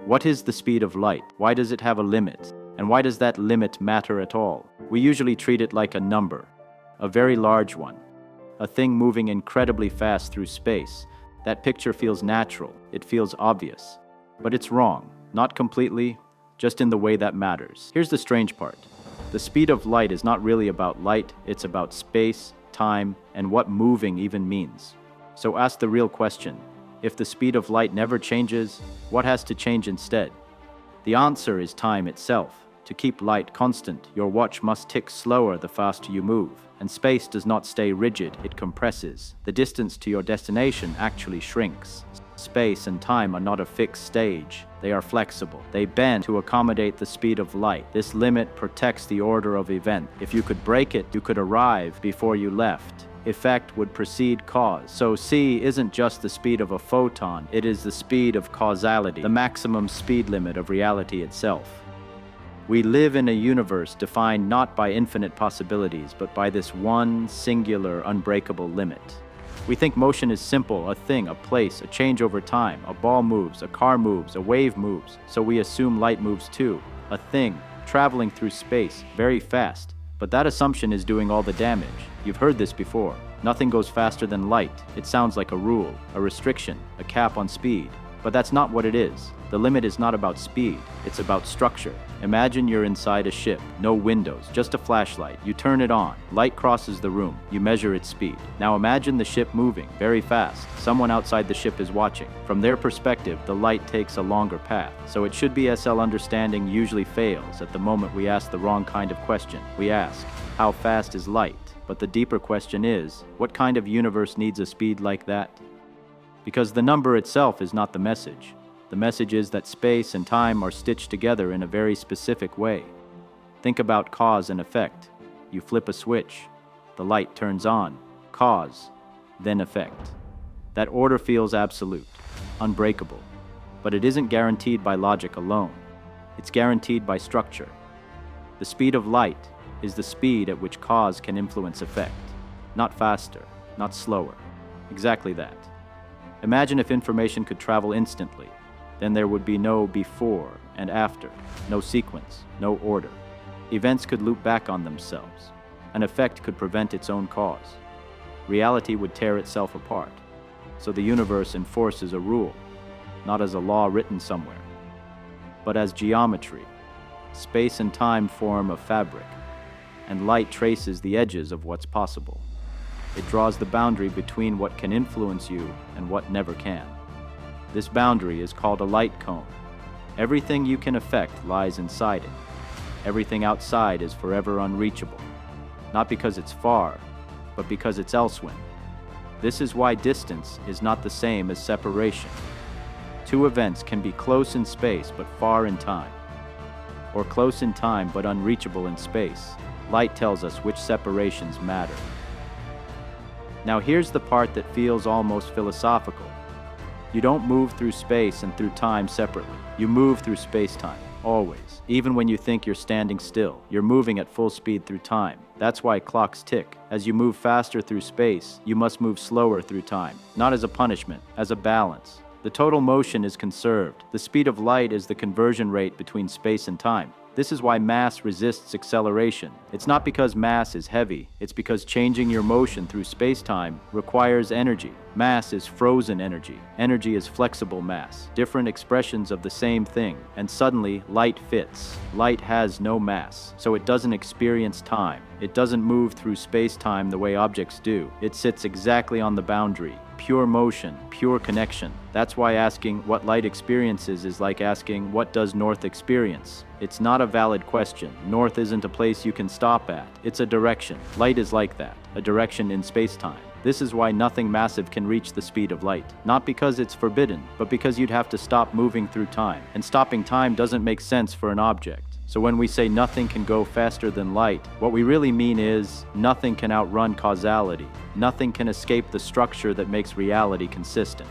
What is the speed of light? Why does it have a limit? And why does that limit matter at all? We usually treat it like a number, a very large one, a thing moving incredibly fast through space. That picture feels natural, it feels obvious. But it's wrong, not completely, just in the way that matters. Here's the strange part. The speed of light is not really about light, it's about space, time, and what moving even means. So ask the real question. If the speed of light never changes, what has to change instead? The answer is time itself. To keep light constant, your watch must tick slower the faster you move. And space does not stay rigid, it compresses. The distance to your destination actually shrinks. Space and time are not a fixed stage. They are flexible. They bend to accommodate the speed of light. This limit protects the order of events. If you could break it, you could arrive before you left. Effect would precede cause. So c isn't just the speed of a photon, it is the speed of causality, the maximum speed limit of reality itself. We live in a universe defined not by infinite possibilities, but by this one singular, unbreakable limit. We think motion is simple, a thing, a place, a change over time. A ball moves, a car moves, a wave moves, so we assume light moves too. A thing, traveling through space, very fast. But that assumption is doing all the damage. You've heard this before. Nothing goes faster than light. It sounds like a rule, a restriction, a cap on speed. But that's not what it is. The limit is not about speed, it's about structure. Imagine you're inside a ship, no windows, just a flashlight. You turn it on, light crosses the room, you measure its speed. Now imagine the ship moving, very fast. Someone outside the ship is watching. From their perspective, the light takes a longer path. So it should be SL understanding usually fails at the moment we ask the wrong kind of question. We ask, how fast is light? But the deeper question is, what kind of universe needs a speed like that? Because the number itself is not the message. The message is that space and time are stitched together in a very specific way. Think about cause and effect. You flip a switch, the light turns on, cause, then effect. That order feels absolute, unbreakable, but it isn't guaranteed by logic alone. It's guaranteed by structure. The speed of light is the speed at which cause can influence effect. Not faster, not slower. Exactly that. Imagine if information could travel instantly. Then there would be no before and after, no sequence, no order. Events could loop back on themselves. An effect could prevent its own cause. Reality would tear itself apart. So the universe enforces a rule, not as a law written somewhere, but as geometry. Space and time form a fabric, and light traces the edges of what's possible. It draws the boundary between what can influence you and what never can. This boundary is called a light cone. Everything you can affect lies inside it. Everything outside is forever unreachable, not because it's far, but because it's elsewhere. This is why distance is not the same as separation. Two events can be close in space but far in time, or close in time but unreachable in space. Light tells us which separations matter. Now here's the part that feels almost philosophical. You don't move through space and through time separately. You move through space-time, always. Even when you think you're standing still, you're moving at full speed through time. That's why clocks tick. As you move faster through space, you must move slower through time. Not as a punishment, as a balance. The total motion is conserved. The speed of light is the conversion rate between space and time. This is why mass resists acceleration. It's not because mass is heavy, it's because changing your motion through space-time requires energy. Mass is frozen energy. Energy is flexible mass, different expressions of the same thing, and suddenly light fits. Light has no mass, so it doesn't experience time. It doesn't move through space-time the way objects do. It sits exactly on the boundary. Pure motion, pure connection. That's why asking what light experiences is like asking what does north experience. It's not a valid question. North isn't a place you can stop at. It's a direction. Light is like that, a direction in space-time. This is why nothing massive can reach the speed of light. Not because it's forbidden, but because you'd have to stop moving through time. And stopping time doesn't make sense for an object. So when we say nothing can go faster than light, what we really mean is nothing can outrun causality. Nothing can escape the structure that makes reality consistent.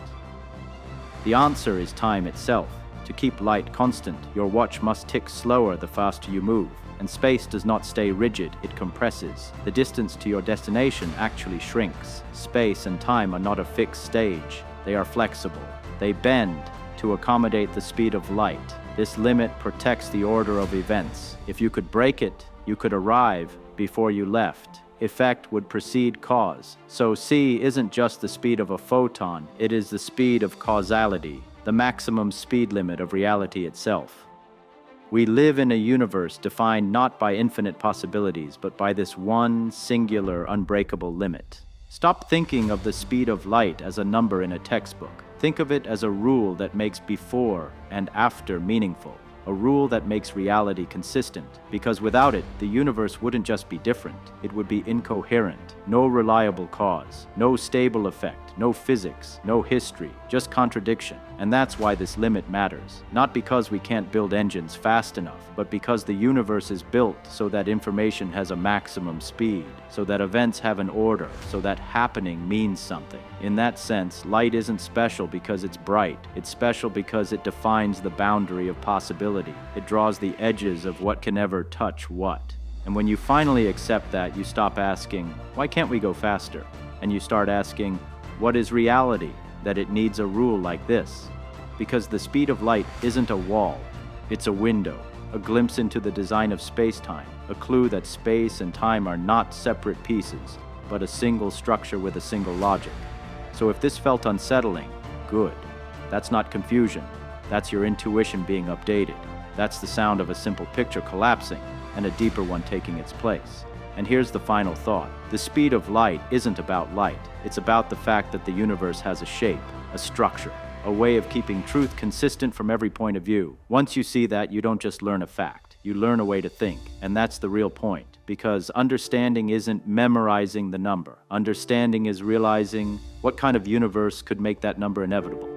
The answer is time itself. To keep light constant, your watch must tick slower the faster you move. And space does not stay rigid, it compresses. The distance to your destination actually shrinks. Space and time are not a fixed stage. They are flexible. They bend to accommodate the speed of light. This limit protects the order of events. If you could break it, you could arrive before you left. Effect would precede cause. So c isn't just the speed of a photon, it is the speed of causality, the maximum speed limit of reality itself. We live in a universe defined not by infinite possibilities, but by this one singular, unbreakable limit. Stop thinking of the speed of light as a number in a textbook. Think of it as a rule that makes before and after meaningful. A rule that makes reality consistent, because without it, the universe wouldn't just be different, it would be incoherent. No reliable cause, no stable effect, no physics, no history, just contradiction. And that's why this limit matters. Not because we can't build engines fast enough, but because the universe is built so that information has a maximum speed, so that events have an order, so that happening means something. In that sense, light isn't special because it's bright. It's special because it defines the boundary of possibility. It draws the edges of what can ever touch what. And when you finally accept that, you stop asking, why can't we go faster? And you start asking, what is reality? That it needs a rule like this. Because the speed of light isn't a wall, it's a window, a glimpse into the design of space-time, a clue that space and time are not separate pieces, but a single structure with a single logic. So if this felt unsettling, good. That's not confusion. That's your intuition being updated. That's the sound of a simple picture collapsing and a deeper one taking its place. And here's the final thought. The speed of light isn't about light. It's about the fact that the universe has a shape, a structure, a way of keeping truth consistent from every point of view. Once you see that, you don't just learn a fact. You learn a way to think. And that's the real point. Because understanding isn't memorizing the number. Understanding is realizing what kind of universe could make that number inevitable.